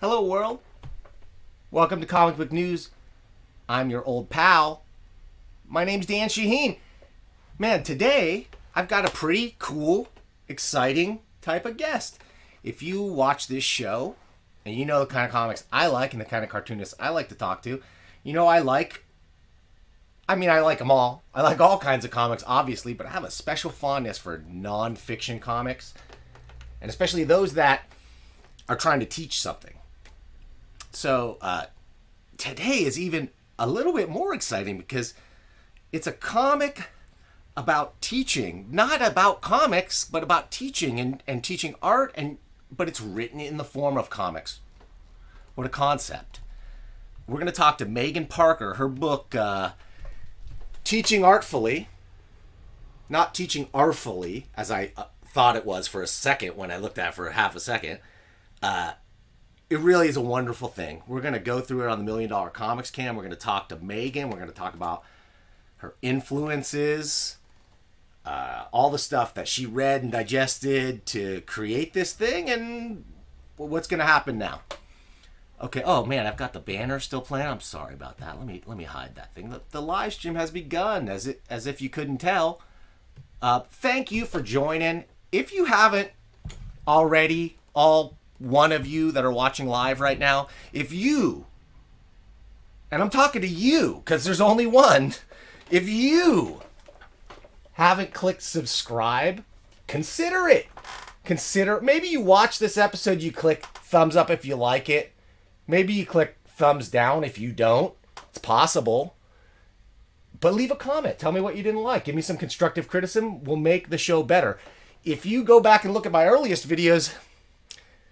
Hello world, welcome to Comic Book News. I'm your old pal. My name's Dan Shaheen. Man, today I've got a pretty cool, exciting type of guest. If you watch this show and you know the kind of comics I like and the kind of cartoonists I like to talk to, you know I like them all. I like all kinds of comics, obviously, but I have a special fondness for non-fiction comics, and especially those that are trying to teach something. So today is even a little bit more exciting because it's a comic about teaching, not about comics, but about teaching and teaching art, but it's written in the form of comics. What a concept. We're going to talk to Meghan Parker. Her book, Teaching Artfully, not Teaching Artfully, as I thought it was for a second when I looked at it for half a second. It really is a wonderful thing. We're going to go through it on the $1 Million Comics Cam. We're going to talk to Meghan. We're going to talk about her influences, all the stuff that she read and digested to create this thing, and what's going to happen now. Okay. Oh man, I've got the banner still playing. I'm sorry about that. Let me hide that thing. The live stream has begun, as if you couldn't tell. Thank you for joining. If you haven't already, all one of you that are watching live right now, if you, and I'm talking to you because there's only one, if you haven't clicked subscribe, consider it. Maybe you watch this episode, you click thumbs up if you like it. Maybe you click thumbs down if you don't. It's possible. But leave a comment. Tell me what you didn't like. Give me some constructive criticism. We'll make the show better. If you go back and look at my earliest videos,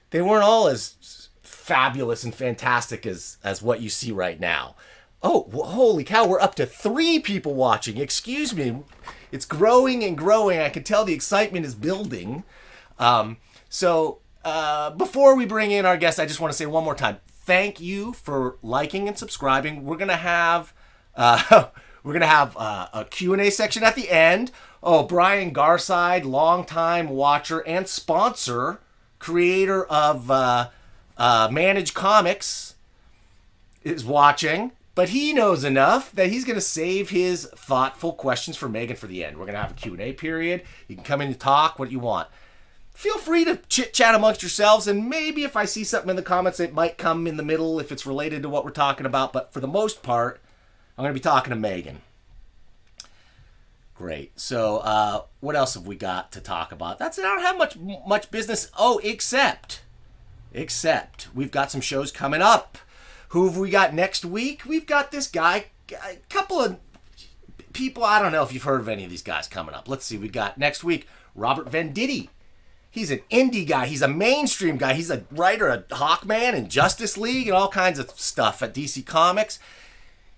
they weren't all as fabulous and fantastic as what you see right now. Oh, well, holy cow, we're up to 3 people watching. Excuse me. It's growing and growing. I can tell the excitement is building. So before we bring in our guest, I just want to say one more time, thank you for liking and subscribing. We're going to have a Q&A section at the end. Oh, Brian Garside, longtime watcher and sponsor, creator of Manage Comics, is watching, but he knows enough that he's going to save his thoughtful questions for Meghan for the end. We're going to have a Q&A period. You can come in and talk what you want. Feel free to chit-chat amongst yourselves, and maybe if I see something in the comments, it might come in the middle if it's related to what we're talking about, but for the most part, I'm going to be talking to Meghan. Great. So, what else have we got to talk about? I don't have much business. Oh, except we've got some shows coming up. Who have we got next week? We've got this guy, a couple of people. I don't know if you've heard of any of these guys coming up. Let's see. We got next week Robert Venditti. He's an indie guy. He's a mainstream guy. He's a writer of Hawkman and Justice League and all kinds of stuff at DC Comics.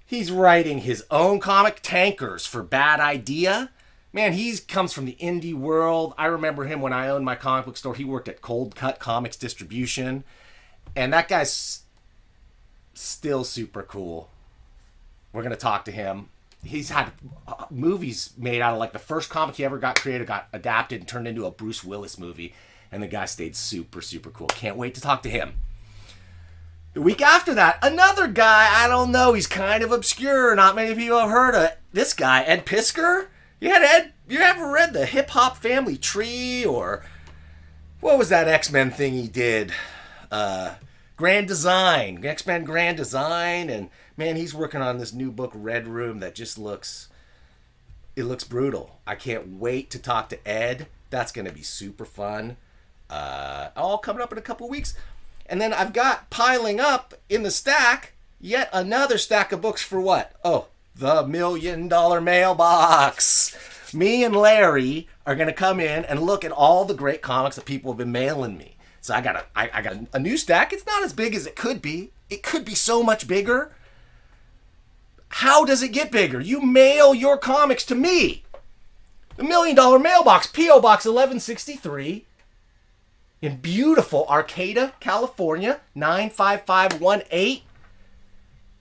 He's writing his own comic, Tankers, for Bad Idea. Man, he comes from the indie world. I remember him when I owned my comic book store. He worked at Cold Cut Comics Distribution. And that guy's still super cool. We're going to talk to him. He's had movies made out of, like, the first comic he ever got created got adapted and turned into a Bruce Willis movie. And the guy stayed super, super cool. Can't wait to talk to him. The week after that, another guy, I don't know, he's kind of obscure. Not many people have heard of this guy, Ed Pisker. You ever read the Hip Hop Family Tree, or what was that X-Men thing he did? Grand Design, X-Men Grand Design, and man, he's working on this new book, Red Room, that just looks brutal. I can't wait to talk to Ed. That's going to be super fun. All coming up in a couple weeks. And then I've got piling up in the stack yet another stack of books for what? Oh, the $1 Million Mailbox. Me and Larry are going to come in and look at all the great comics that people have been mailing me. So I got a new stack. It's not as big as it could be. It could be so much bigger. How does it get bigger? You mail your comics to me. The $1 Million Mailbox, P.O. Box 1163, in beautiful Arcata, California, 95518.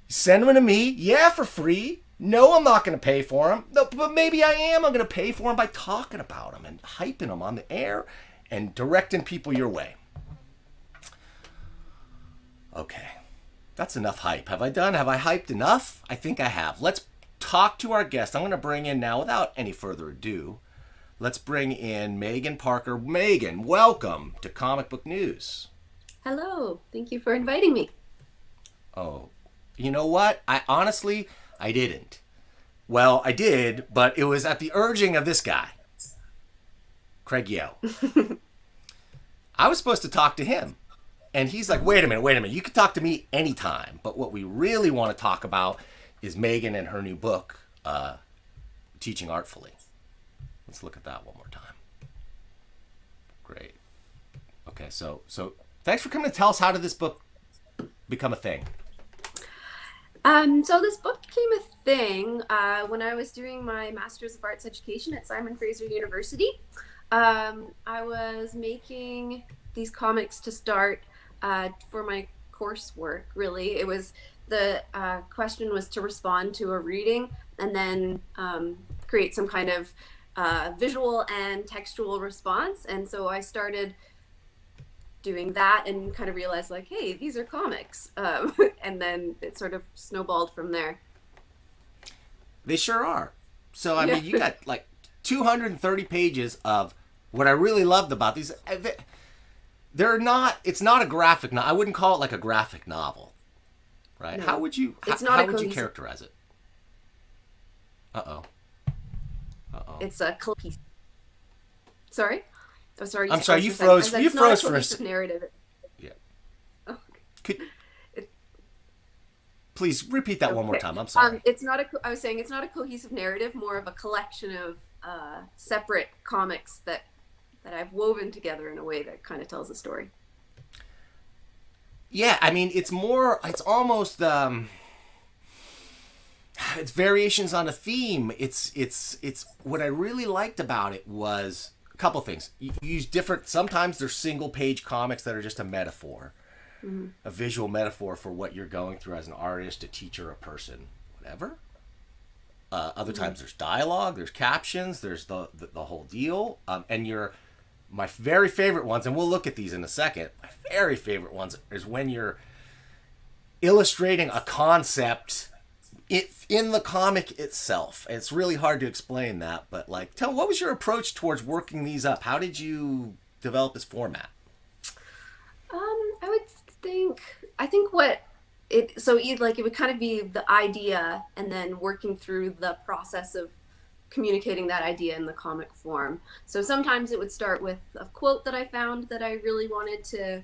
Send them to me. Yeah, for free. No, I'm not going to pay for them. No, but maybe I am. I'm going to pay for them by talking about them and hyping them on the air and directing people your way. Okay. That's enough hype. Have I hyped enough? I think I have. Let's talk to our guest. I'm going to bring in now, without any further ado, let's bring in Meghan Parker. Meghan, welcome to Comic Book News. Hello. Thank you for inviting me. Oh, you know what? I didn't. Well, I did, but it was at the urging of this guy, Craig Yeo. I was supposed to talk to him. And he's like, wait a minute. You can talk to me anytime. But what we really want to talk about is Meghan and her new book, Teaching Artfully. Let's look at that one more time. Great. Okay, so thanks for coming to tell us, how did this book become a thing? So this book became a thing when I was doing my Master's of Arts Education at Simon Fraser University. I was making these comics to start for my coursework, really. It was the question was to respond to a reading and then create some kind of visual and textual response. And so I started doing that and kind of realized, like, hey, these are comics. And then it sort of snowballed from there. They sure are. So, I mean, you got like 230 pages of what I really loved about these. It's not a graphic novel. I wouldn't call it like a graphic novel, right? No, how would you characterize it? Uh-oh. It's a cohesive. Sorry? Oh, sorry. I'm sorry, you froze. You froze for us. Narrative. Yeah. Oh, okay. Please repeat that one more time. I'm sorry. I was saying it's not a cohesive narrative, more of a collection of separate comics that I've woven together in a way that kind of tells a story. Yeah, I mean, it's almost, it's variations on a theme. It's what I really liked about it was a couple things. You use sometimes there's single page comics that are just a metaphor, a visual metaphor for what you're going through as an artist, a teacher, a person, whatever. Other times there's dialogue, there's captions, there's the whole deal. And my very favorite ones, and we'll look at these in a second, my very favorite ones is when you're illustrating a concept in the comic itself. It's really hard to explain that, but what was your approach towards working these up? How did you develop this format? I think it would kind of be the idea and then working through the process of communicating that idea in the comic form. So sometimes it would start with a quote that I found that I really wanted to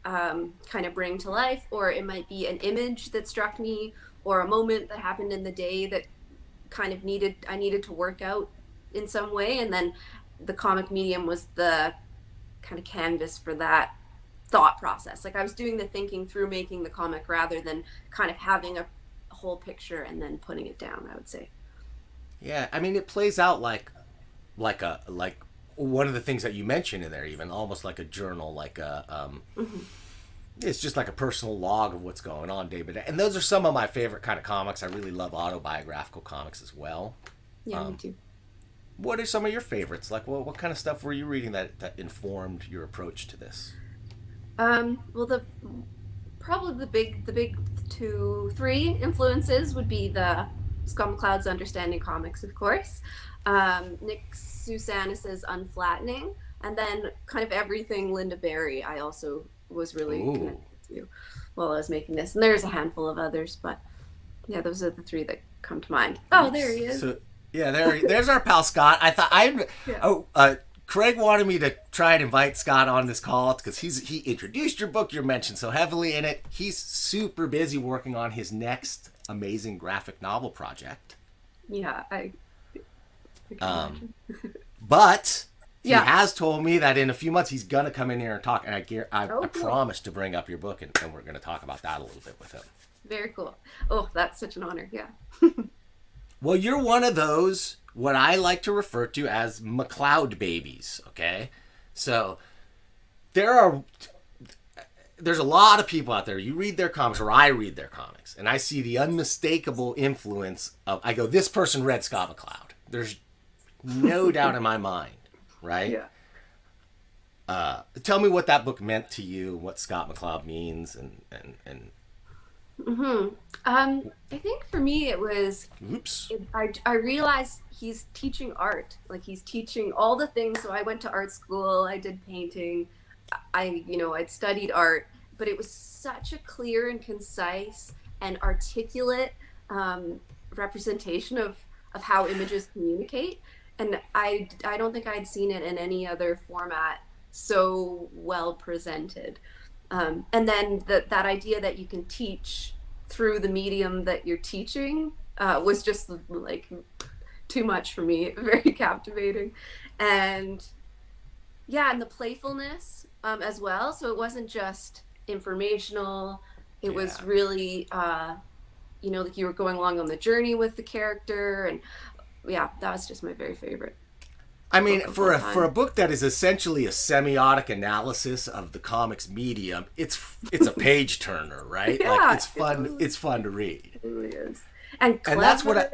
kind of bring to life, or it might be an image that struck me, or a moment that happened in the day that kind of I needed to work out in some way. And then the comic medium was the kind of canvas for that thought process. Like I was doing the thinking through making the comic rather than kind of having a whole picture and then putting it down, I would say. Yeah, I mean, it plays out like like one of the things that you mentioned in there, even almost like a journal, like a it's just like a personal log of what's going on day by day. And those are some of my favorite kind of comics. I really love autobiographical comics as well. Yeah, me too. What are some of your favorites? Like, what kind of stuff were you reading that informed your approach to this? Well, probably the big three influences would be the Scott McCloud's Understanding Comics, of course, Nick Sousanis's Unflattening, and then kind of everything Linda Berry. I also was really connected to while I was making this, and there's a handful of others, but yeah, those are the three that come to mind. Oh, there he is. So, yeah, there's our pal Scott. I thought Craig wanted me to try and invite Scott on this call because he introduced your book. You're mentioned so heavily in it. He's super busy working on his next amazing graphic novel project. Yeah, I can imagine. But he has told me that in a few months he's gonna come in here and talk, and I promise to bring up your book, and we're gonna talk about that a little bit with him. Very cool. Oh, that's such an honor. Yeah. Well, you're one of those, what I like to refer to as McCloud babies, okay? So there's a lot of people out there, you read their comics, or I read their comics, and I see the unmistakable influence of, I go, this person read Scott McCloud. There's no doubt in my mind, right? Yeah. Tell me what that book meant to you, what Scott McCloud means, and I think for me it was. Oops. I realized he's teaching art, like he's teaching all the things. So I went to art school. I did painting. I'd studied art, but it was such a clear and concise and articulate representation of how images communicate. And I don't think I'd seen it in any other format so well presented. And then that idea that you can teach through the medium that you're teaching was just like too much for me. Very captivating. And the playfulness as well. So it wasn't just informational. It was really, like you were going along on the journey with the character. And that was just my very favorite. I mean, for a book that is essentially a semiotic analysis of the comics medium, it's a page turner, right? Yeah, like it's fun. It's fun to read. It really is, and clever. And that's what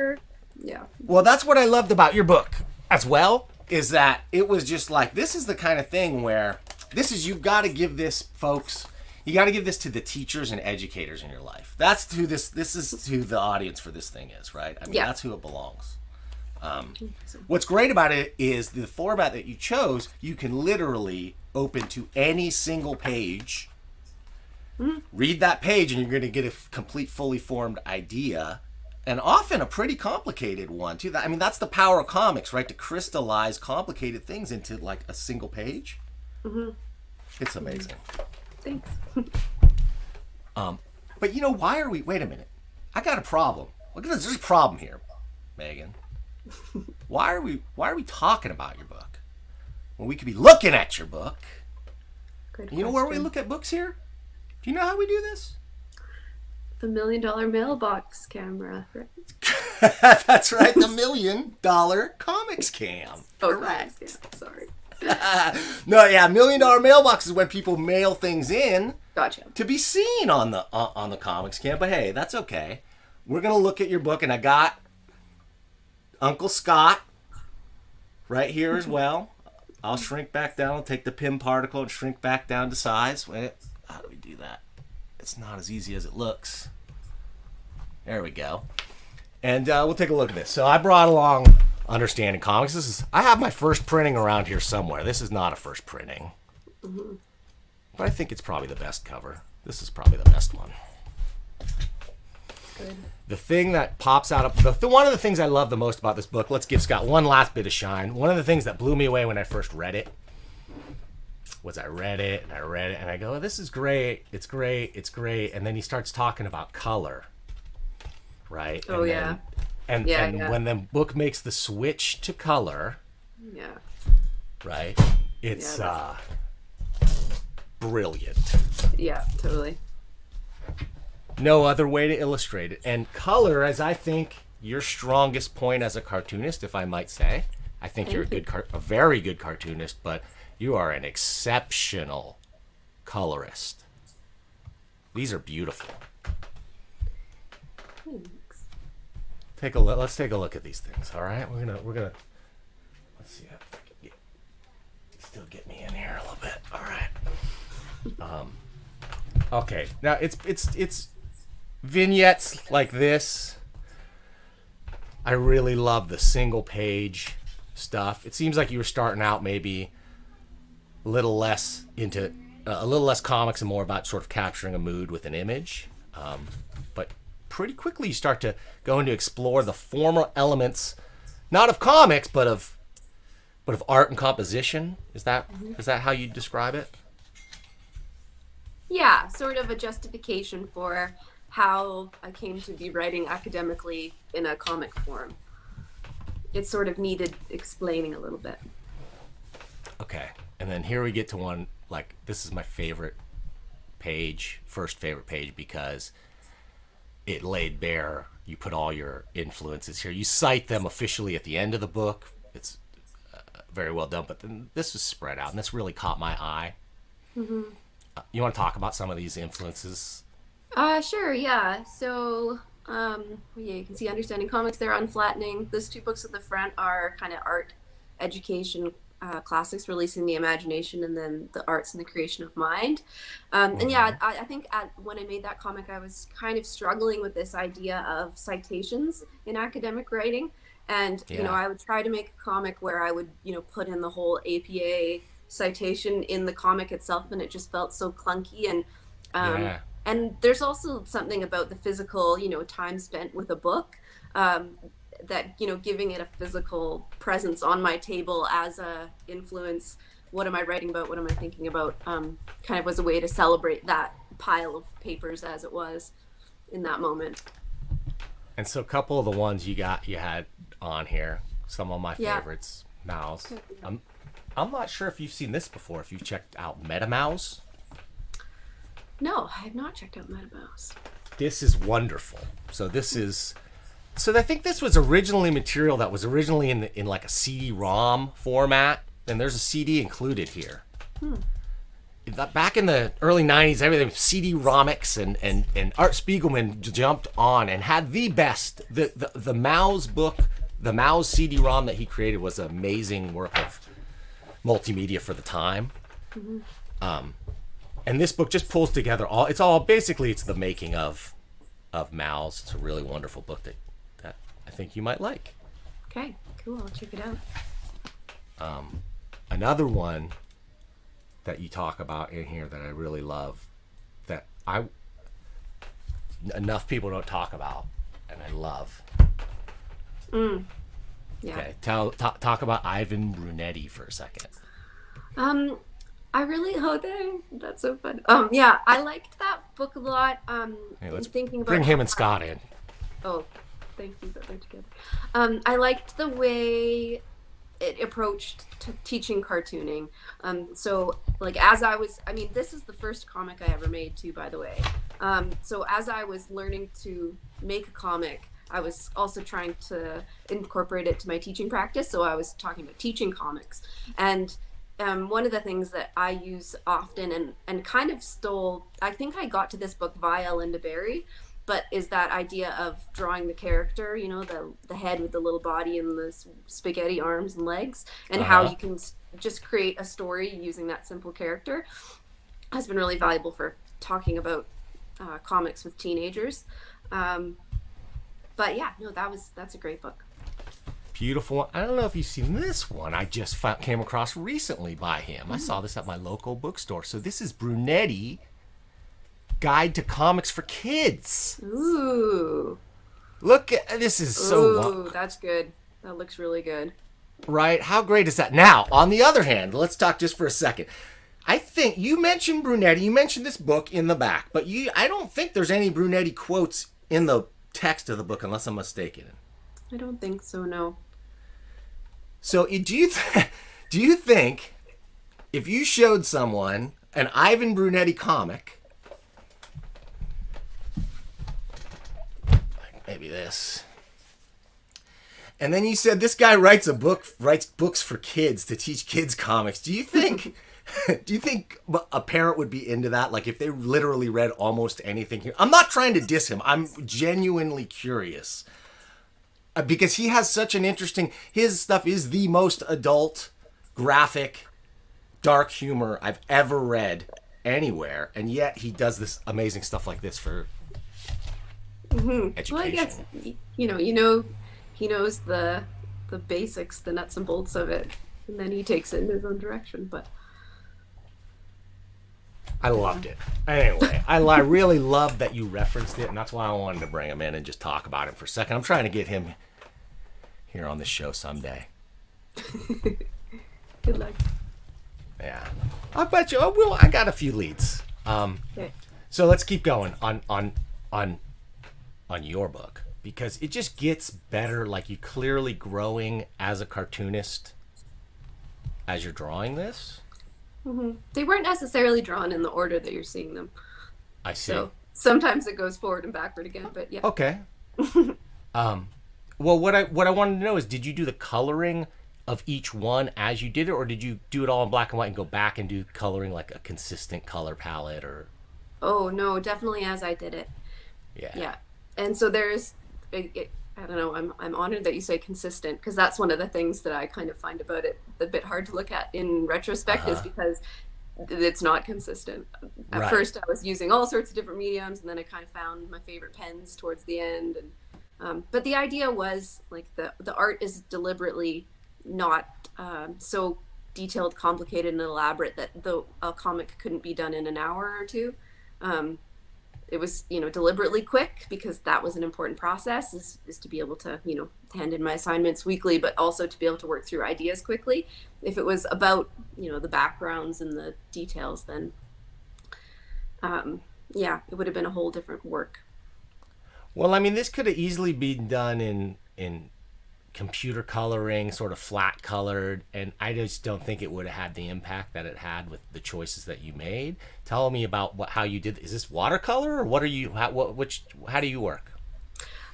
Well, that's what I loved about your book as well. Is that it was just like, this is the kind of thing where you've got to give this, folks. You got to give this to the teachers and educators in your life. That's who this is who the audience for this thing is, right? I mean, that's who it belongs. What's great about it is the format that you chose, you can literally open to any single page, read that page, and you're going to get a complete, fully formed idea, and often a pretty complicated one, too. I mean, that's the power of comics, right? To crystallize complicated things into, like, a single page. Mm-hmm. It's amazing. Thanks. But, why are we... Wait a minute. I got a problem. Look at this. There's a problem here, Megan. Why are we talking about your book when we could be looking at your book? You know where we look at books here? Do you know how we do this? The $1 million mailbox camera, right? That's right, the $1 million comics cam. Oh, correct. Comics cam. Sorry. No, $1 million mailbox is when people mail things in. Gotcha. To be seen on the comics cam. But hey, that's okay. We're gonna look at your book, and I got Uncle Scott right here as well. I'll shrink back down. I'll take the pin particle and shrink back down to size. Wait, how do we do that? It's not as easy as it looks. There we go. And we'll take a look at this. So I brought along Understanding Comics. I have my first printing around here somewhere. This is not a first printing. Mm-hmm. But I think it's probably the best cover. This is probably the best one. Good. The thing that pops out of one of the things I love the most about this book, let's give Scott one last bit of shine. One of the things that blew me away when I first read it was I read it and I go, oh, this is great. It's great. It's great. And then he starts talking about color. Right? Oh, and when the book makes the switch to color. Yeah. Right? It's brilliant. Yeah, totally. No other way to illustrate it. And color, as I think your strongest point as a cartoonist, if I might say, I think Thank you're you. a very good cartoonist, but you are an exceptional colorist. These are beautiful. Thanks. Take a look. Let's take a look at these things. All right, we're gonna. Let's see if I can still get me in here a little bit. All right. Okay. Now it's vignettes like this. I really love the single page stuff. It seems like you were starting out maybe a little less comics and more about sort of capturing a mood with an image. But pretty quickly you start to go into explore the formal elements, not of comics, but of art and composition. Is that how you describe it? Yeah, sort of a justification for how I came to be writing academically in a comic form. It sort of needed explaining a little bit. Okay. And then here we get to one, like, this is my favorite page, first favorite page, because it laid bare, you put all your influences here. You cite them officially at the end of the book. It's very well done, but then this was spread out, and this really caught my eye. Mm-hmm. You want to talk about some of these influences? Sure, yeah. So, yeah, you can see Understanding Comics there, Unflattening. Those two books at the front are kind of art education classics, Releasing the Imagination, and then The Arts and the Creation of Mind. And yeah, I think when I made that comic, I was kind of struggling with this idea of citations in academic writing. And, you know, I would try to make a comic where I would, put in the whole APA citation in the comic itself, and it just felt so clunky. And there's also something about the physical, time spent with a book, that, giving it a physical presence on my table as a influence. What am I writing about? What am I thinking about? Kind of was a way to celebrate that pile of papers as it was in that moment. And so a couple of the ones you had on here, some of my favorites, Mouse. I'm not sure if you've seen this before, if you've checked out Metamouse. No, I have not checked out Metamouse. This is wonderful. So I think this was originally material that was originally in like a CD-ROM format, and there's a CD included here. Back in the early 90s, everything was CD-ROMics, and Art Spiegelman jumped on and had the best. The Mouse book, the Mouse CD-ROM that he created was an amazing work of multimedia for the time. And this book just pulls together it's the making of Mouse. It's a really wonderful book that I think you might like. Okay, cool. I'll check it out. Another one that you talk about in here that I really love, that enough people don't talk about, and I love. Yeah. Okay, talk about Ivan Brunetti for a second. I really that's so fun. Yeah, I liked that book a lot. Hey, let's thinking about bring him and Scott in. Oh, thank you that they're together. I liked the way it approached teaching cartooning. So like this is the first comic I ever made too, by the way. So as I was learning to make a comic, I was also trying to incorporate it to my teaching practice. So I was talking about teaching comics, and one of the things that I use often and kind of stole, I think I got to this book via Linda Berry, but is that idea of drawing the character, the head with the little body and the spaghetti arms and legs, and how you can just create a story using that simple character has been really valuable for talking about comics with teenagers. But yeah, no, that's a great book. Beautiful one. I don't know if you've seen this one. I just came across recently by him. I saw this at my local bookstore. So this is Brunetti, Guide to Comics for Kids. Ooh. Look at this is so long. Ooh, that's good. That looks really good. Right? How great is that? Now, on the other hand, let's talk just for a second. I think you mentioned Brunetti. You mentioned this book in the back, but I don't think there's any Brunetti quotes in the text of the book, unless I'm mistaken. I don't think so, no. So do you think if you showed someone an Ivan Brunetti comic, like maybe this, And then you said this guy writes books for kids to teach kids comics. Do you think a parent would be into that? Like if they literally read almost anything here? I'm not trying to diss him. I'm genuinely curious. Because he has such an interesting, his stuff is the most adult, graphic, dark humor I've ever read anywhere. And yet he does this amazing stuff like this for education. Well, I guess, he knows the basics, the nuts and bolts of it. And then he takes it in his own direction. But I loved it. Anyway, I really loved that you referenced it. And that's why I wanted to bring him in and just talk about it for a second. I'm trying to get him here on the show someday. Good luck. Yeah, I bet you. I got a few leads. Okay. So let's keep going on your book, because it just gets better. Like you clearly growing as a cartoonist as you're drawing this. Mm-hmm. They weren't necessarily drawn in the order that you're seeing them. I see. So sometimes it goes forward and backward again, but yeah. Okay. Well, what I wanted to know is, did you do the coloring of each one as you did it, or did you do it all in black and white and go back and do coloring like a consistent color palette? Or Oh no, definitely as I did it. Yeah. And so there's, I don't know, I'm honored that you say consistent, because that's one of the things that I kind of find about it a bit hard to look at in retrospect, is because it's not consistent. At first I was using all sorts of different mediums, and then I kind of found my favorite pens towards the end. And but the idea was like the art is deliberately not so detailed, complicated, and elaborate that a comic couldn't be done in an hour or two. It was, deliberately quick, because that was an important process, is to be able to, hand in my assignments weekly, but also to be able to work through ideas quickly. If it was about, the backgrounds and the details, then, it would have been a whole different work. Well, I mean, this could have easily been done in computer coloring, sort of flat colored, and I just don't think it would have had the impact that it had with the choices that you made. Tell me about how you did. Is this watercolor, or what are you? How do you work?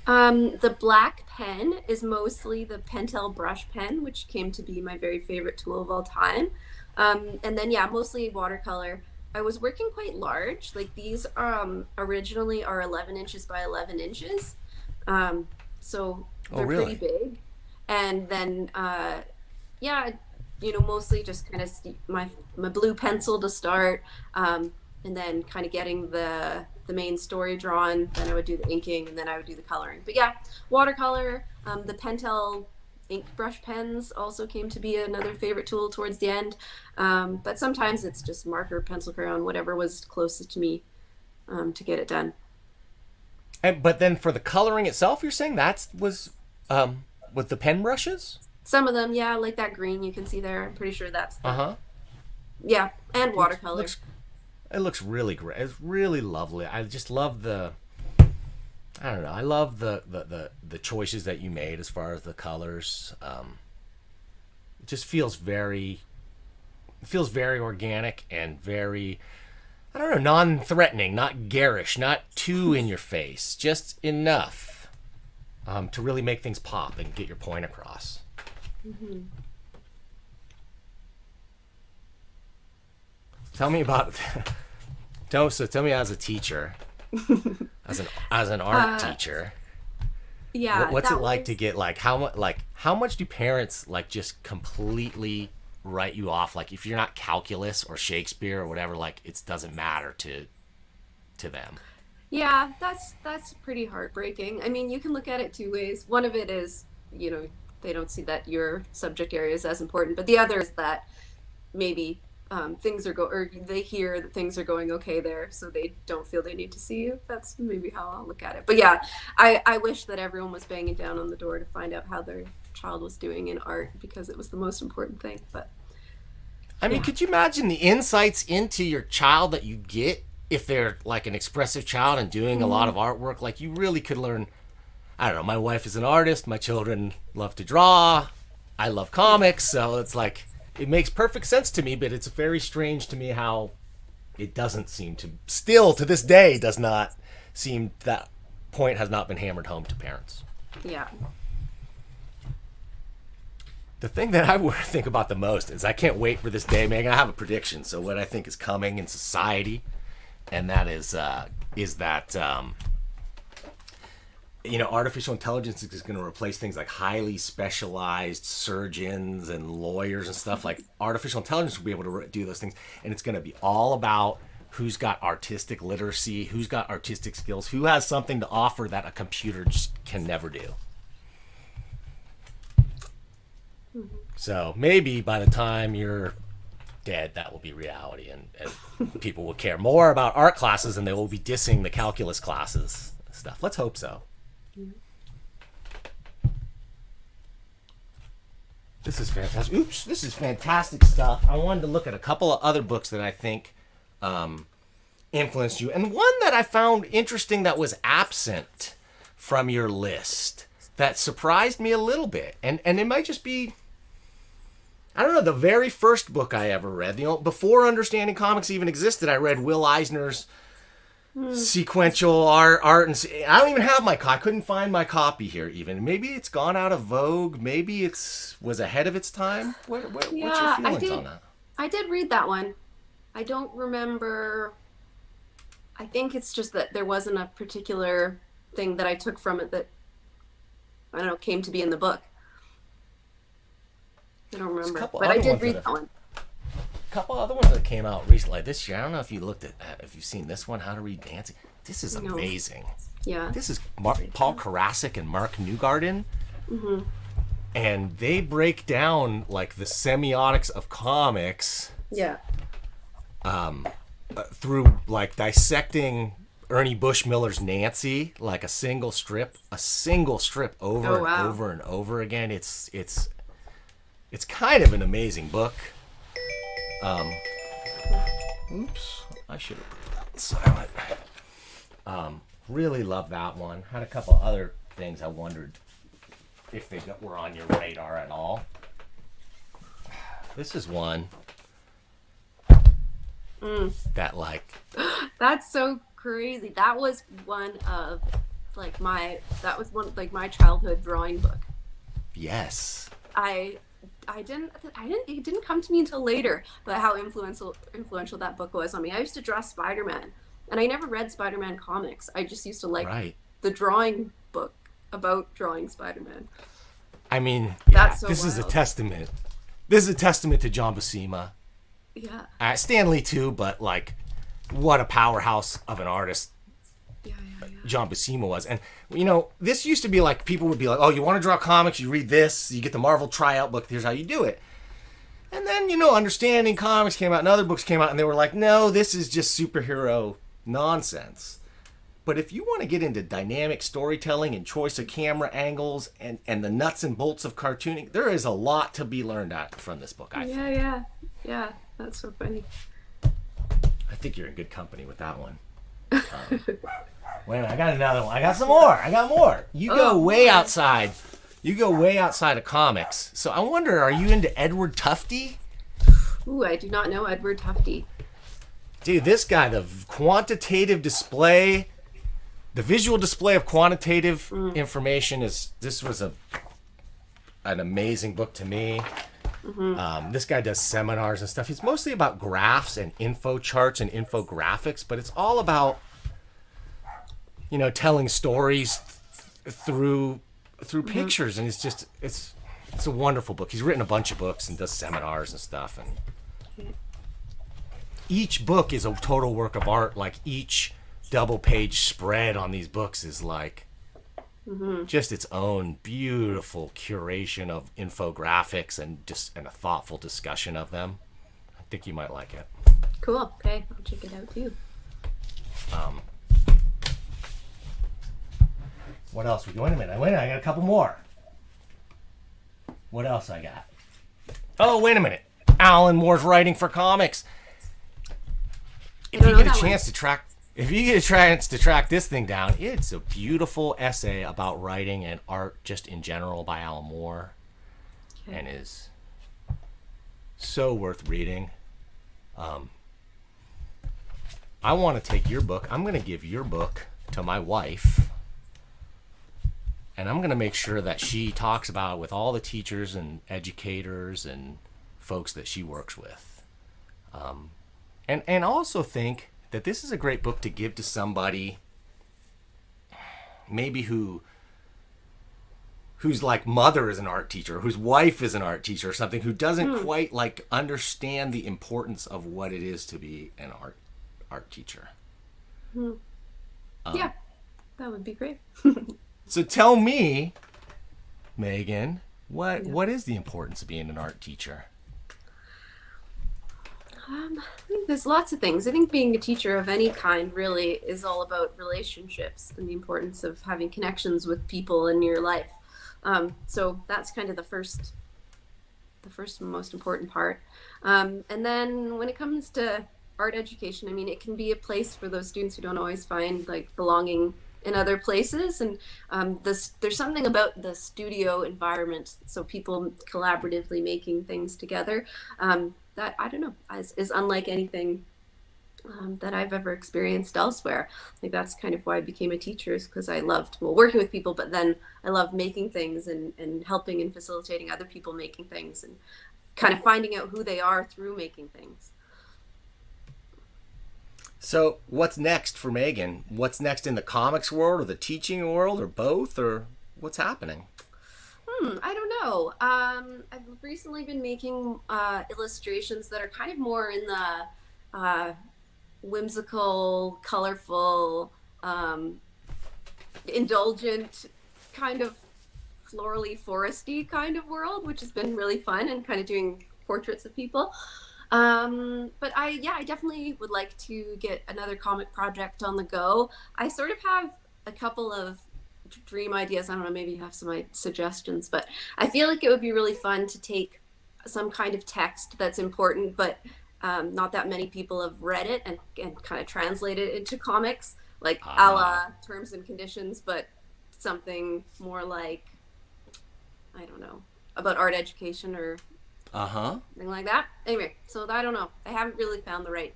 The black pen is mostly the Pentel brush pen, which came to be my very favorite tool of all time. And then mostly watercolor. I was working quite large. Like these originally are 11 inches by 11 inches. So they're pretty big. And then, mostly just kind of my blue pencil to start, and then kind of getting the main story drawn. Then I would do the inking, and then I would do the coloring. But yeah, watercolor, the Pentel ink brush pens also came to be another favorite tool towards the end. But sometimes it's just marker, pencil, crayon, whatever was closest to me to get it done. But then for the coloring itself, you're saying that was with the pen brushes? Some of them, yeah, like that green you can see there. I'm pretty sure that's yeah, and watercolor. It looks really great. It's really lovely. I just love I love the choices that you made as far as the colors. It just feels very organic and very, non-threatening, not garish, not too in your face, just enough to really make things pop and get your point across. Mm-hmm. Tell me about. Tell me as a teacher, as an art teacher. Yeah. What's it like to get how much do parents just completely write you off? Like if you're not calculus or Shakespeare or whatever, it doesn't matter to them. Yeah, that's pretty heartbreaking. I mean, you can look at it two ways. One of it is, they don't see that your subject area is as important, but the other is that maybe or they hear that things are going okay there, so they don't feel they need to see you. That's maybe how I'll look at it. But yeah, I wish that everyone was banging down on the door to find out how their child was doing in art, because it was the most important thing. But I mean, could you imagine the insights into your child that you get if they're an expressive child and doing a lot of artwork? You really could learn. I don't know. My wife is an artist. My children love to draw. I love comics. So it's it makes perfect sense to me, but it's very strange to me how it doesn't seem to, still to this day, does not seem that point has not been hammered home to parents. Yeah. The thing that I think about the most is I can't wait for this day, Megan. I have a prediction. So what I think is coming in society, and that is that artificial intelligence is going to replace things like highly specialized surgeons and lawyers and stuff. Like artificial intelligence will be able to do those things, and it's going to be all about who's got artistic literacy, who's got artistic skills, who has something to offer that a computer just can never do. So maybe by the time you're dead, that will be reality, and people will care more about art classes and they will be dissing the calculus classes and stuff. Let's hope so. Yeah. This is fantastic. Oops, this is fantastic stuff. I wanted to look at a couple of other books that I think influenced you, and one that I found interesting that was absent from your list that surprised me a little bit, and it might just be, I don't know, the very first book I ever read. Before Understanding Comics even existed, I read Will Eisner's sequential art, and I don't even have I couldn't find my copy here even. Maybe it's gone out of vogue. Maybe was ahead of its time. What's your feelings on that? I did read that one. I don't remember. I think it's just that there wasn't a particular thing that I took from it that, I don't know, came to be in the book. I don't remember, but I did read that one. A couple other ones that came out recently this year. I don't know if you've seen this one, How to Read Dancing. This is amazing. Yeah. This is Paul Karasik and Mark Newgarden. Mm-hmm. And they break down like the semiotics of comics. Yeah. Through like dissecting Ernie Bushmiller's Nancy, like a single strip over and over and over again. It's kind of an amazing book. Oops, I should have put that silent. Really love that one. Had a couple other things I wondered if they were on your radar at all. This is one that That's so crazy. That was one of my childhood drawing book. Yes. It didn't come to me until later, but how influential that book was on me. I used to draw Spider-Man, and I never read Spider-Man comics. I just used to like the drawing book about drawing Spider-Man. I mean, this is a testament. This is a testament to John Buscema. Yeah. Stan Lee too, but like, what a powerhouse of an artist John Buscema was. And this used to be like, people would be like, oh, you want to draw comics, you read this, you get the Marvel tryout book, here's how you do it. And then Understanding Comics came out and other books came out, and they were like, no, this is just superhero nonsense. But if you want to get into dynamic storytelling and choice of camera angles and the nuts and bolts of cartooning, there is a lot to be learned from this book, I think. Yeah, that's so funny. I think you're in good company with that one. Wait a minute, I got another one. I got some more. I got more. You go way outside. You go way outside of comics. So I wonder, are you into Edward Tufte? Ooh, I do not know Edward Tufte. Dude, this guy, the quantitative display, the visual display of quantitative information this was an amazing book to me. Mm-hmm. This guy does seminars and stuff. He's mostly about graphs and info charts and infographics, but it's all about telling stories through pictures, and it's a wonderful book. He's written a bunch of books and does seminars and stuff, and each book is a total work of art. Like each double page spread on these books is like just its own beautiful curation of infographics and a thoughtful discussion of them. I think you might like it. Cool. Okay, I'll check it out too. What else? Wait a minute. I got a couple more. What else I got? Oh, wait a minute. Alan Moore's Writing for Comics. If you get a chance to track this thing down, it's a beautiful essay about writing and art just in general by Alan Moore, and is so worth reading. I want to take your book. I'm going to give your book to my wife And I'm going to make sure that she talks about it with all the teachers and educators and folks that she works with. And also think that this is a great book to give to somebody maybe whose like mother is an art teacher, whose wife is an art teacher or something, who doesn't quite like understand the importance of what it is to be an art teacher. Yeah, that would be great. So tell me, Megan, what is the importance of being an art teacher? I think there's lots of things. I think being a teacher of any kind really is all about relationships and the importance of having connections with people in your life. So that's kind of the first and most important part. And then when it comes to art education, I mean, it can be a place for those students who don't always find like belonging in other places. And there's something about the studio environment, so people collaboratively making things together, that, I don't know, is unlike anything that I've ever experienced elsewhere. Like that's kind of why I became a teacher, is because I loved working with people, but then I love making things and helping and facilitating other people making things and kind of finding out who they are through making things. So what's next for Megan? What's next in the comics world or the teaching world or both, or what's happening? I don't know. I've recently been making illustrations that are kind of more in the whimsical, colorful, indulgent, kind of florally foresty kind of world, which has been really fun, and kind of doing portraits of people. But I definitely would like to get another comic project on the go. I sort of have a couple of dream ideas. I don't know, maybe you have some suggestions, but I feel like it would be really fun to take some kind of text that's important, but not that many people have read it, and kind of translate it into comics, like a la Terms and Conditions, but something more like, I don't know, about art education or something like that. Anyway, so I don't know. I haven't really found the right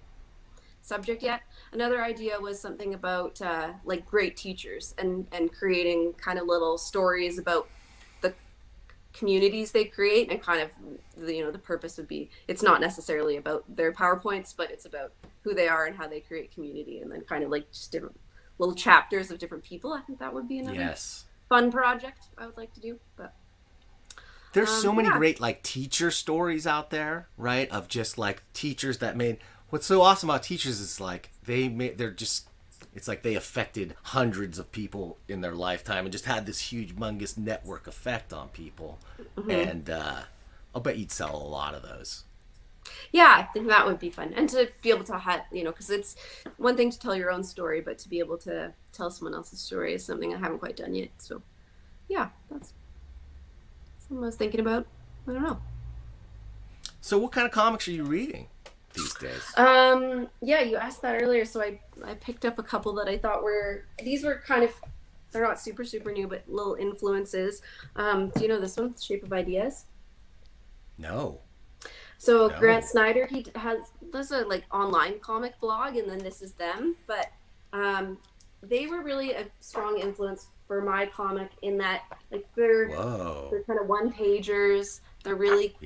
subject yet. Another idea was something about like great teachers and creating kind of little stories about the communities they create, and kind of the purpose would be, it's not necessarily about their PowerPoints, but it's about who they are and how they create community, and then kind of like just different little chapters of different people. I think that would be another fun project I would like to do. But there's so many great like teacher stories out there, right? Of just like teachers that made. What's so awesome about teachers is like it's like they affected hundreds of people in their lifetime and just had this humongous network effect on people. And I'll bet you'd sell a lot of those. Yeah, I think that would be fun. And to be able to have, because it's one thing to tell your own story, but to be able to tell someone else's story is something I haven't quite done yet. So yeah, that's something I was thinking about. I don't know. So what kind of comics are you reading these days? Yeah, you asked that earlier, so I picked up a couple that I thought were kind of, they're not super new, but little influences. Do you know this one, Shape of Ideas? No. So Grant Snyder, he does a like online comic blog, and then This Is Them, but they were really a strong influence for my comic in that like they're kind of one pagers. They're really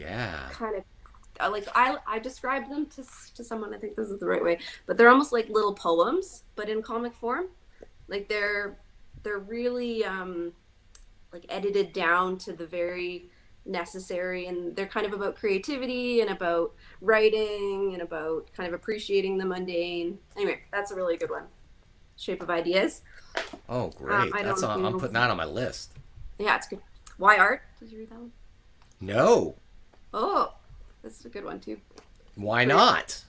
kind of like I described them to someone, I think this is the right way, but they're almost like little poems, but in comic form. Like they're really like edited down to the very necessary, and they're kind of about creativity and about writing and about kind of appreciating the mundane. Anyway, that's a really good one. Shape of Ideas. Oh, great. I'm putting that on my list. Yeah, it's good. Why Art? Did you read that one? No. Oh, this is a good one too. Why not?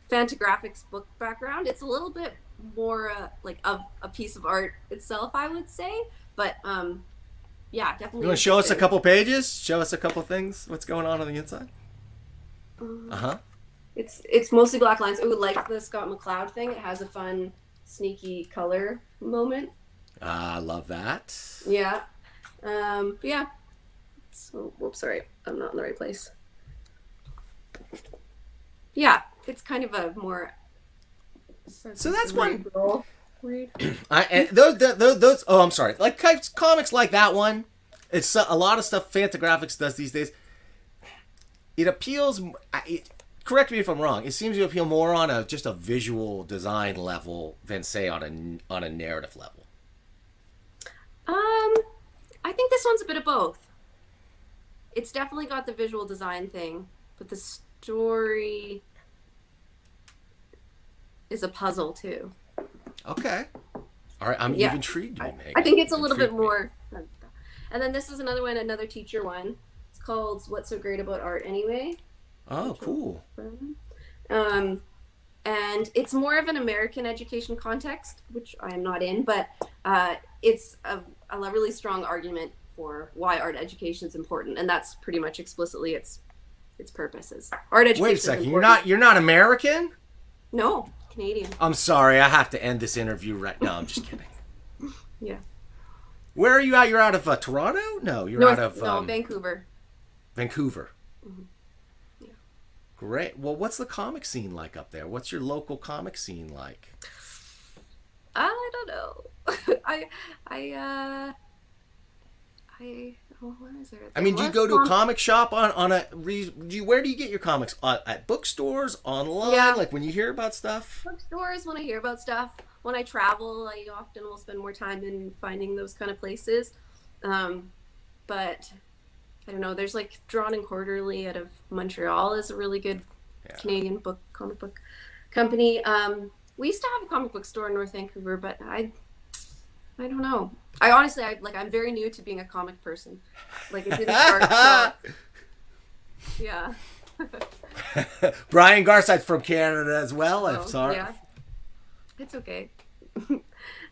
Fantagraphics book background. It's a little bit more like of a piece of art itself, I would say. But yeah, definitely. You want to show us a couple pages? Show us a couple things? What's going on the inside? It's mostly black lines. Ooh, like the Scott McCloud thing. It has a fun, sneaky color moment. I love that. Yeah. But yeah. So, whoops, sorry. I'm not in the right place. Yeah, it's kind of a more. So that's one. read. And those. Oh, I'm sorry. Like comics like that one. It's a lot of stuff Fantagraphics does these days. It appeals. Correct me if I'm wrong. It seems to appeal more on just a visual design level than say on a narrative level. I think this one's a bit of both. It's definitely got the visual design thing, but the story is a puzzle too. Okay. All right. You've intrigued me, Megan. I think it's a little bit more. And then this is another one, another teacher one. It's called "What's So Great About Art Anyway." Oh, cool. And it's more of an American education context, which I am not in, but it's a really strong argument for why art education is important, and that's pretty much explicitly its purposes. Art education. Wait a second, you're not American? No, Canadian. I'm sorry, I have to end this interview right now. I'm just kidding. Yeah. Where are you at? You're out of Toronto? No, you're out of Vancouver. Vancouver. Mm-hmm. Yeah. Great. Well, what's the comic scene like up there? What's your local comic scene like? I don't know. Where is there? I mean, do you go to a comic shop where do you get your comics? At bookstores, online? Yeah. Like when you hear about stuff? Bookstores, when I hear about stuff. When I travel, I often will spend more time in finding those kind of places. But I don't know, there's like Drawn and Quarterly out of Montreal is a really good Canadian comic book company. We used to have a comic book store in North Vancouver, but I don't know. I honestly, I'm very new to being a comic person. Like, it didn't start. Yeah. Brian Garside's from Canada as well. I'm sorry. Yeah. It's okay.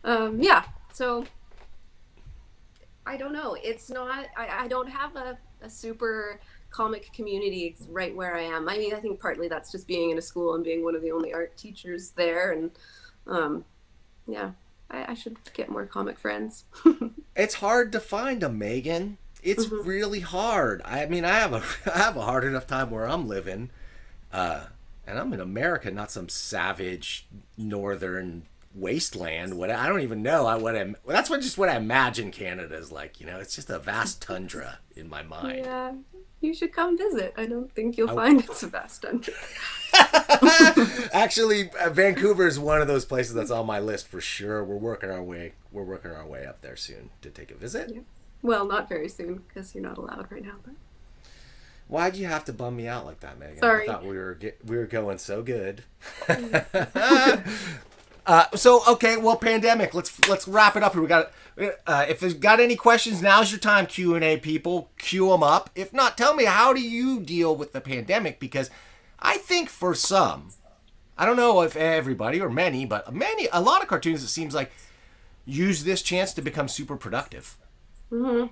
Yeah. So I don't know. It's not. I don't have a super comic community right where I am. I mean, I think partly that's just being in a school and being one of the only art teachers there, and yeah. I should get more comic friends. It's hard to find them, Megan. It's really hard. I mean, I have a hard enough time where I'm living, and I'm in America, not some savage northern wasteland. I don't even know that's what I imagine Canada is like. You know, it's just a vast tundra in my mind. Yeah, you should come visit. I don't think you'll find it's a vast tundra. Actually, Vancouver is one of those places that's on my list for sure. We're working our way up there soon to take a visit. Yeah. Well, not very soon because you're not allowed right now. But why'd you have to bum me out like that, Megan? Sorry. I thought we were going so good. So okay, well, pandemic. Let's wrap it up here. We got. If you've got any questions, now's your time. Q&A people, queue them up. If not, tell me, how do you deal with the pandemic? Because I think for some, I don't know if everybody or many, but a lot of cartoons, it seems like, use this chance to become super productive. Mm-hmm.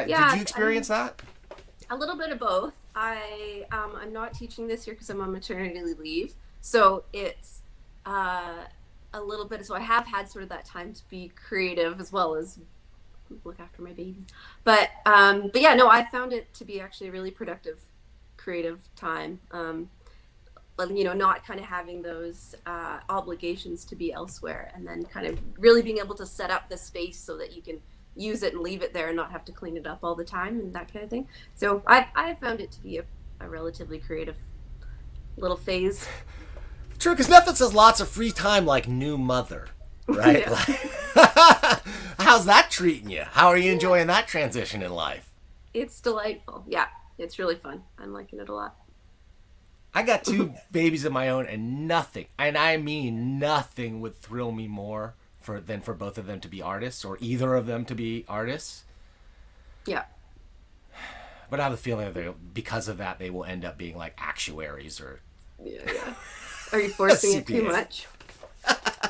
Did you experience that? A little bit of both. I'm not teaching this year because I'm on maternity leave, so it's a little bit. So I have had sort of that time to be creative as well as look after my baby. But yeah, no, I found it to be actually a really productive, creative time. Not kind of having those obligations to be elsewhere, and then kind of really being able to set up the space so that you can use it and leave it there and not have to clean it up all the time and that kind of thing. So I found it to be a relatively creative little phase. True, because Netflix has lots of free time, like New Mother, right? How's that treating you? How are you enjoying that transition in life? It's delightful. Yeah, it's really fun. I'm liking it a lot. I got 2 babies of my own, and nothing, and I mean nothing, would thrill me more than for both of them to be artists, or either of them to be artists. Yeah. But I have a feeling that because of that, they will end up being like actuaries or... Yeah. Are you forcing it too much?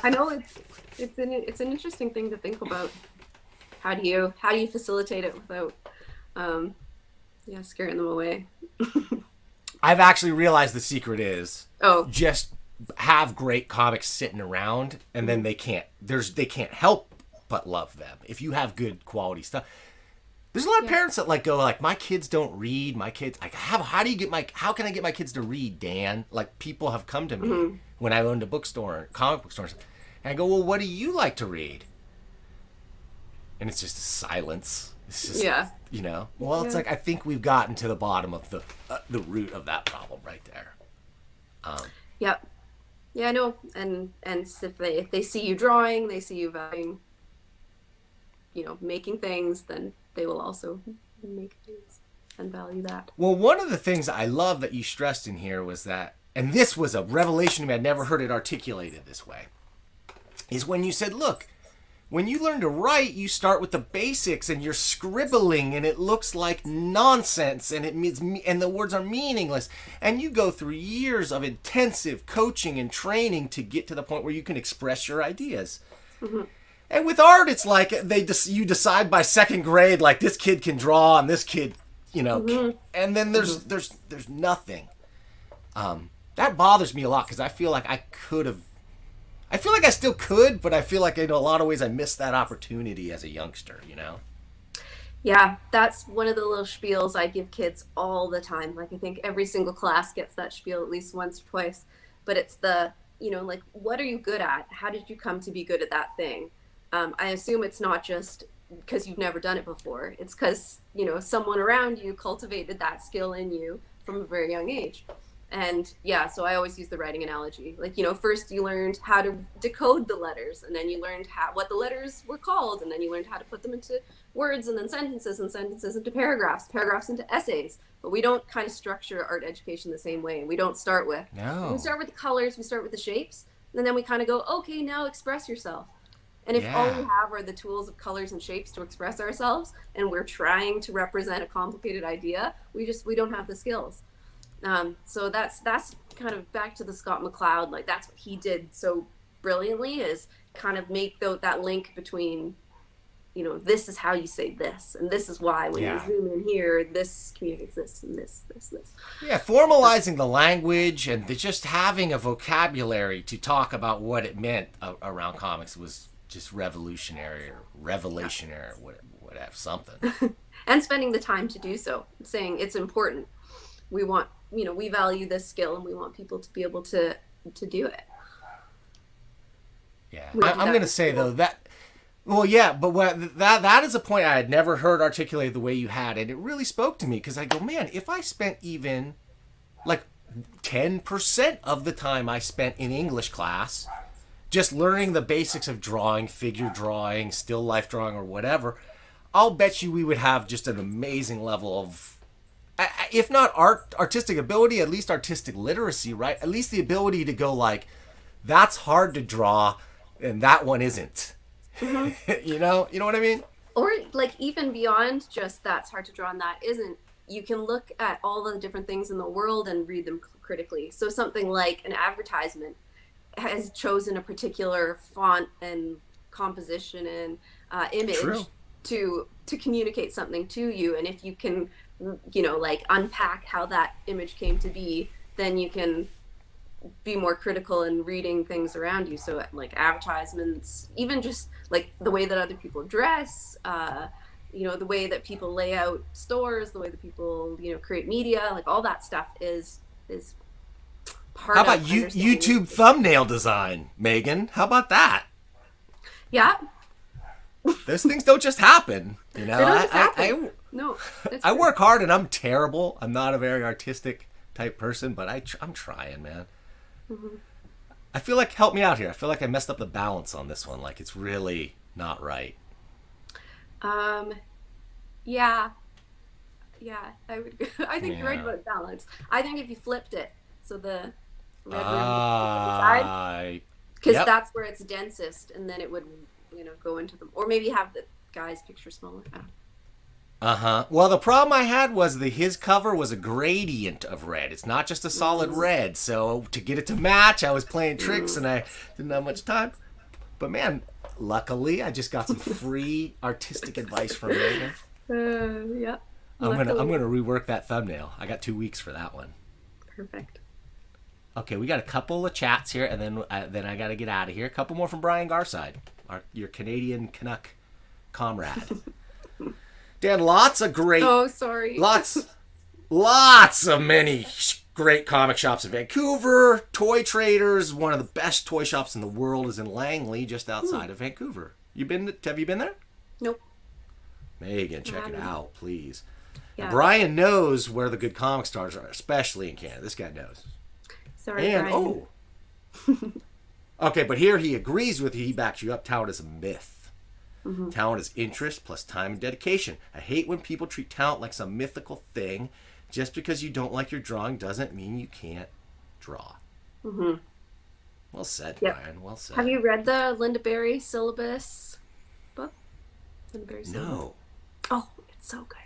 I know it's an interesting thing to think about. How do you facilitate it without scaring them away? I've actually realized the secret is just have great comics sitting around, and then they can't help but love them if you have good quality stuff. There's a lot of parents that my kids don't read. My kids, how can I get my kids to read, Dan? Like, people have come to me when I owned a bookstore, comic book stores, And I go, well, what do you like to read? And it's just silence. It's just, you know, well, it's like, I think we've gotten to the bottom of the root of that problem right there. Yep. Yeah, I know. And if they see you drawing, they see you valuing, you know, making things, then they will also make things and value that. Well, one of the things I love that you stressed in here was that, and this was a revelation to me, I'd never heard it articulated this way, is when you said, look, when you learn to write, you start with the basics and you're scribbling and it looks like nonsense and it means, and the words are meaningless. And you go through years of intensive coaching and training to get to the point where you can express your ideas. Mm-hmm. And with art, it's like you decide by second grade, like this kid can draw and this kid, you know, mm-hmm. and then there's nothing. That bothers me a lot because I feel like I feel like I still could, but I feel like in a lot of ways I missed that opportunity as a youngster, you know? Yeah, that's one of the little spiels I give kids all the time. Like, I think every single class gets that spiel at least once or twice. But it's the, you know, like, what are you good at? How did you come to be good at that thing? I assume it's not just because you've never done it before. It's because, you know, someone around you cultivated that skill in you from a very young age. And yeah, so I always use the writing analogy. Like, you know, first you learned how to decode the letters, and then you learned what the letters were called, and then you learned how to put them into words, and then sentences, and sentences into paragraphs into essays. But we don't kind of structure art education the same way. We don't start with, we start with the colors, we start with the shapes, and then we kind of go, okay, now express yourself. And if all we have are the tools of colors and shapes to express ourselves, and we're trying to represent a complicated idea, we don't have the skills. So that's kind of back to the Scott McCloud, like that's what he did so brilliantly, is kind of make that link between, you know, this is how you say this, and this is why when you zoom in here, this communicates this, and this. Yeah, formalizing the language and just having a vocabulary to talk about what it meant around comics was just revolutionary or revelationary or whatever, something. And spending the time to do so, saying it's important. We want, you know, we value this skill and we want people to be able to do it. Yeah. I'm going to say though that, well, yeah, but that is a point I had never heard articulated the way you had. And it really spoke to me because I go, man, if I spent even like 10% of the time I spent in English class, just learning the basics of drawing, figure drawing, still life drawing or whatever, I'll bet you we would have just an amazing level of, if not artistic ability, at least artistic literacy, right? At least the ability to go like, that's hard to draw and that one isn't. Mm-hmm. You know what I mean? Or like even beyond just that's hard to draw and that isn't, you can look at all the different things in the world and read them critically. So something like an advertisement has chosen a particular font and composition and image to communicate something to you. And if you can, you know, like unpack how that image came to be, then you can be more critical in reading things around you. So like advertisements, even just like the way that other people dress, you know, the way that people lay out stores, the way that people, you know, create media, like all that stuff is part of. How about YouTube thumbnail design, Megan? How about that? Yeah. Those things don't just happen, you know. They don't just happen. No, I work hard and I'm terrible. I'm not a very artistic type person, but I'm trying, man. Mm-hmm. I feel like, help me out here. I feel like I messed up the balance on this one. Like it's really not right. Yeah. I think you're right about balance. I think if you flipped it, so the red side, because that's where it's densest, and then it would, you know, go into them, or maybe have the guy's picture smaller. Well, the problem I had was his cover was a gradient of red. It's not just a solid red. So to get it to match, I was playing tricks and I didn't have much time. But man, luckily I just got some free artistic advice from Megan. Yeah. I'm gonna rework that thumbnail. I got 2 weeks for that one. Perfect. Okay, we got a couple of chats here, and then I got to get out of here. A couple more from Brian Garside, your Canadian Canuck comrade. Dan, lots of great. Oh, sorry. Lots of many great comic shops in Vancouver. Toy Traders, one of the best toy shops in the world, is in Langley, just outside of Vancouver. Have you been there? Nope. Megan, check it out, please. Yeah. Brian knows where the good comic stores are, especially in Canada. This guy knows. Sorry, And, Brian. okay, but here he agrees with you. He backs you up. Talent is a myth. Mm-hmm. Talent is interest plus time and dedication. I hate when people treat talent like some mythical thing. Just because you don't like your drawing doesn't mean you can't draw. Mm-hmm. Well said, Yep. Brian. Well said. Have you read the Linda Berry syllabus book? Linda Berry syllabus? No. Oh, it's so good.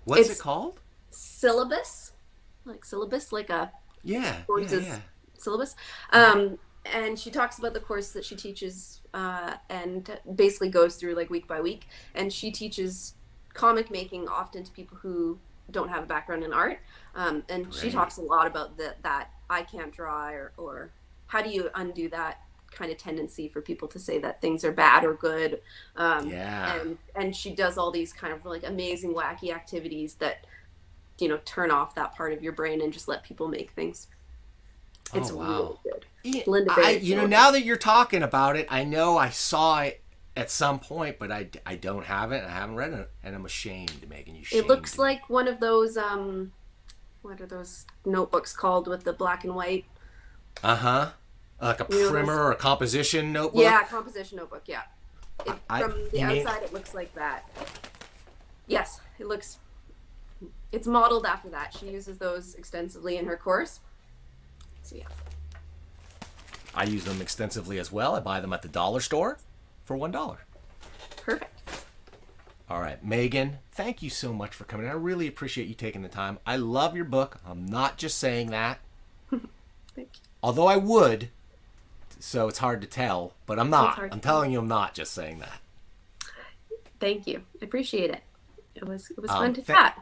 What's it called? Syllabus, like a Yeah. course's Yeah. syllabus. And she talks about the course that she teaches, and basically goes through like week by week. And she teaches comic making often to people who don't have a background in art. And she Great. talks a lot about that I can't draw, or how do you undo that kind of tendency for people to say that things are bad or good. Yeah. And she does all these kind of like amazing, wacky activities that, turn off that part of your brain and just let people make things. It's really good. Yeah, Linda Berry. now that you're talking about it, I know I saw it at some point, but I don't have it. I haven't read it, and I'm ashamed, Megan. It looks like one of those, what are those notebooks called with the black and white? Uh-huh. Like a primer or a composition notebook? Yeah, composition notebook, yeah. From the mean- outside, it looks like that. Yes, it's modeled after that. She uses those extensively in her course. So, yeah. I use them extensively as well. I buy them at the dollar store for $1. Perfect. All right, Megan, thank you so much for coming. I really appreciate you taking the time. I love your book. I'm not just saying that. Thank you. Although I would, so it's hard to tell, but I'm not. hard to I'm telling you I'm not just saying that. Thank you. I appreciate it. It was fun to chat.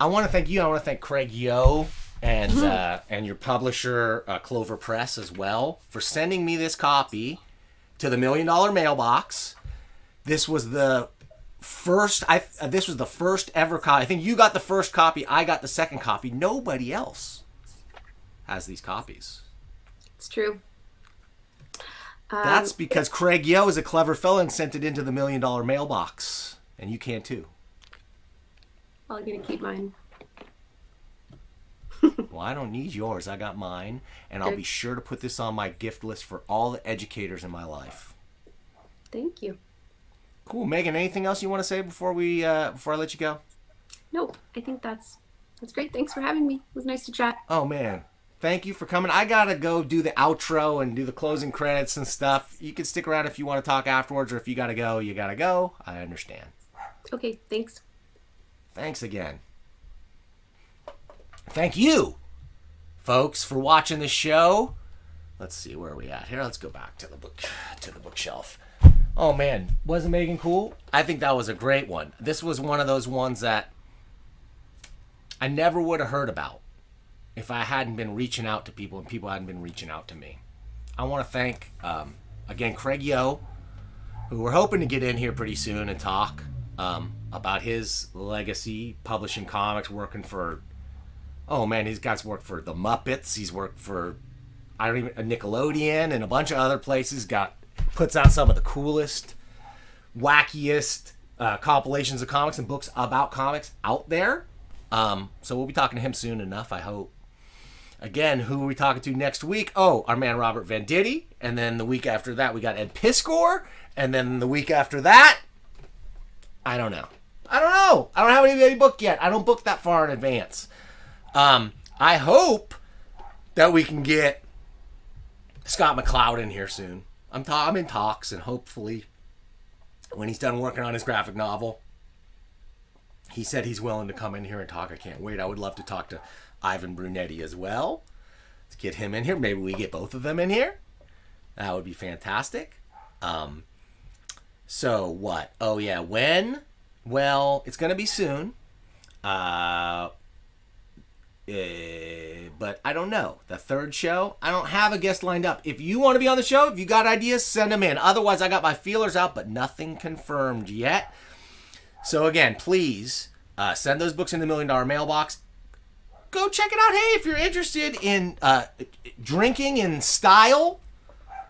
I want to thank you. I want to thank Craig Yo and your publisher, Clover Press, as well, for sending me this copy to the $1 Million Mailbox. This was the first. This was the first ever copy. I think you got the first copy. I got the second copy. Nobody else has these copies. It's true. That's because Craig Yo is a clever fellow and sent it into the $1 Million Mailbox, and you can too. I'm gonna keep mine. Well, I don't need yours. I got mine, and I'll be sure to put this on my gift list for all the educators in my life. Thank you. Cool, Megan. Anything else you want to say before I let you go? Nope. I think that's great. Thanks for having me. It was nice to chat. Oh man, thank you for coming. I gotta go do the outro and do the closing credits and stuff. You can stick around if you want to talk afterwards, or if you gotta go, you gotta go. I understand. Okay. Thanks. Thanks again. Thank you, folks, for watching the show. Let's see, where are we at here? Let's go back to the bookshelf. Oh man, wasn't Megan cool? I think that was a great one. This was one of those ones that I never would have heard about if I hadn't been reaching out to people and people hadn't been reaching out to me. I want to thank, again, Craig Yo, who we're hoping to get in here pretty soon and talk about his legacy, publishing comics, working for, oh man, he's got worked for the Muppets. He's worked for, Nickelodeon and a bunch of other places. Puts out some of the coolest, wackiest compilations of comics and books about comics out there. So we'll be talking to him soon enough, I hope. Again, who are we talking to next week? Oh, our man Robert Venditti. And then the week after that, we got Ed Pisker. And then the week after that, I don't know. I don't have any book yet. I don't book that far in advance. I hope that we can get Scott McCloud in here soon. I'm in talks, and hopefully when he's done working on his graphic novel, he said he's willing to come in here and talk. I can't wait. I would love to talk to Ivan Brunetti as well. Let's get him in here. Maybe we get both of them in here. That would be fantastic. So what? Oh yeah, when? Well, it's going to be soon. But I don't know. The third show, I don't have a guest lined up. If you want to be on the show, if you got ideas, send them in. Otherwise, I got my feelers out, but nothing confirmed yet. So again, please send those books in the $1 Million Mailbox. go check it out. Hey, if you're interested in drinking in style,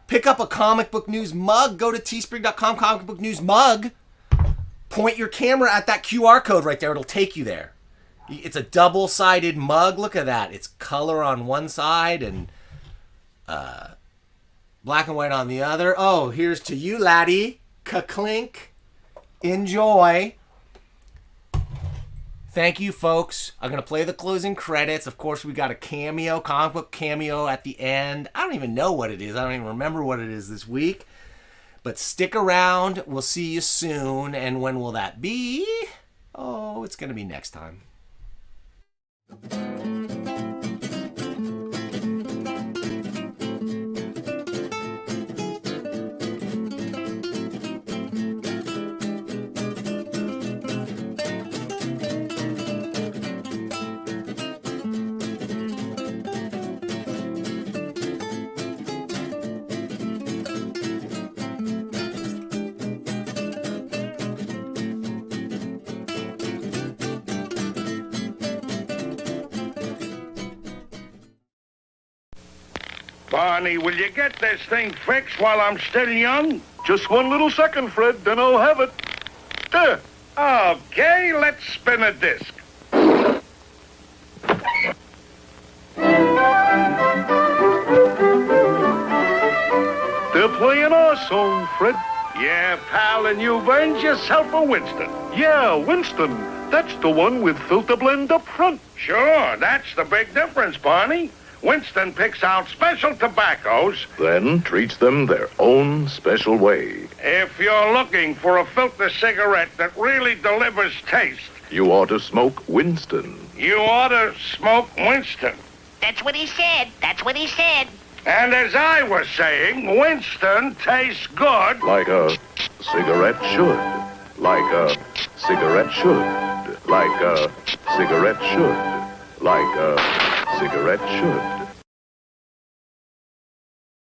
pick up a comic book news mug. Go to teespring.com, comic book news mug. Point your camera at that QR code right there. It'll take you there. It's a double-sided mug. Look at that. It's color on one side and black and white on the other. Oh, here's to you, laddie. Ka-clink. Enjoy. Thank you, folks. I'm going to play the closing credits. Of course, we got a cameo, comic book cameo at the end. I don't even know what it is. I don't even remember what it is this week. But stick around. We'll see you soon. And when will that be? Oh, it's going to be next time. Barney, will you get this thing fixed while I'm still young? Just one little second, Fred, then I'll have it. There. Okay, let's spin a disc. They're playing our song, Fred. Yeah, pal, and you've earned yourself a Winston. Yeah, Winston. That's the one with filter blend up front. Sure, that's the big difference, Barney. Winston picks out special tobaccos, Then treats them their own special way. if you're looking for a filter cigarette that really delivers taste. You ought to smoke Winston. You ought to smoke Winston. That's what he said. That's what he said. And as I was saying, Winston tastes good. Like a cigarette should. Like a cigarette should. Like a cigarette should. Like a cigarette should.